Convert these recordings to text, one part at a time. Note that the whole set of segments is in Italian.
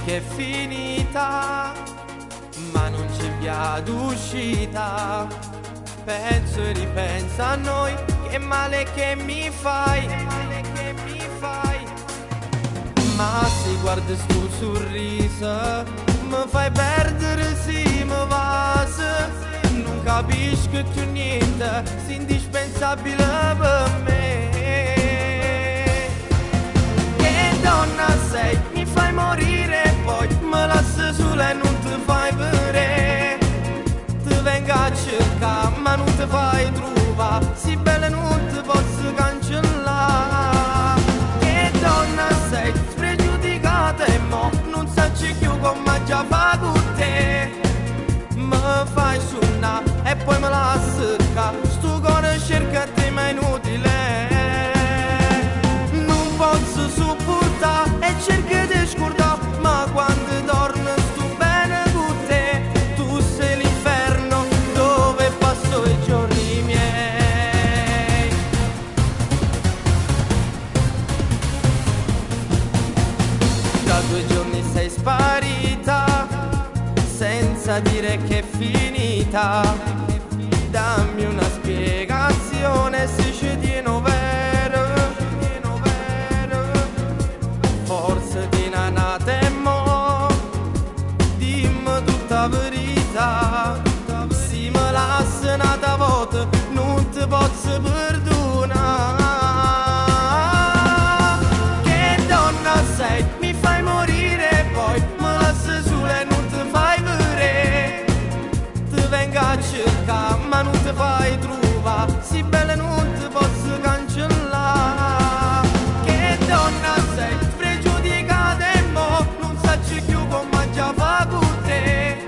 che è finita, ma non c'è via d'uscita. Penso e ripenso a noi, che male che mi fai, che male che mi fai. Ma se guardi sto sorriso, mi fai perdere, sì, mi vas. Non capisci che tu niente, sei indispensabile per me. Che donna sei, mi fai morire, poi me lasci sola e non ti fai vedere. Ti vengo a cercare, ma non ti fai trovare, si bella non ti posso cancellare. Che donna sei, spregiudicata e mo non sacci più come già fa con te. Mi fai suonare e poi me la secca, sto cuore cerca te ma è inutile. Non posso sopportare e cerco di scordare, ma quando dormo sto bene con te. Tu sei l'inferno dove passo i giorni miei. Da 2 giorni sei sparita, senza dire che è finita. Dammi una spiegazione se ci tieno vero. Forse ti nanate e mo dimmi tutta verità. Se me lasci un'altra volta non ti posso perdonare. Che donna sei, mi fai morire, poi me lasci sola e non ti fai vedere. Ti vengo a cercare ma non ti fai trovare, si bella non ti posso cancellare. Che donna sei, spregiudicata e mo non sacci più come già fa con te.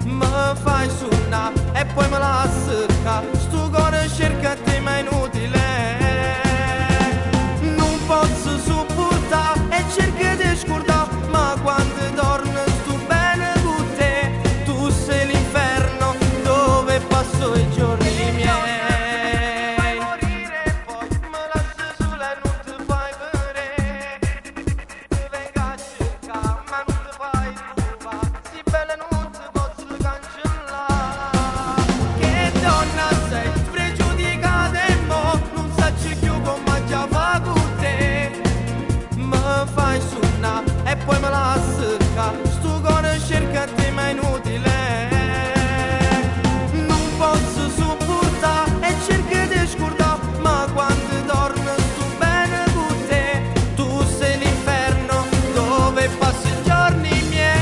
Mi fai suonare e poi me la secca, sto cuore cerca te ma è inutile. Non posso sopportare e cerco di scordare, ma quando dormo sto bene con te. Tu sei l'inferno dove passo i giorni miei. Fai morire poi me lasci sola e non ti fai vedere. Ti vengo a cercare ma non ti fai trovare, si bella non ti posso cancellare. Che donna sei, spregiudicata e mo non sacci più come già fa con te. Mi fai suonare e poi me la secca, sto cuore cerca te ma è inutile. Non posso sopportare e cerco di scordare, ma quando dormo sto bene con te. Tu sei l'inferno dove passo i giorni miei.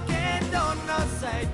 Che donna sei,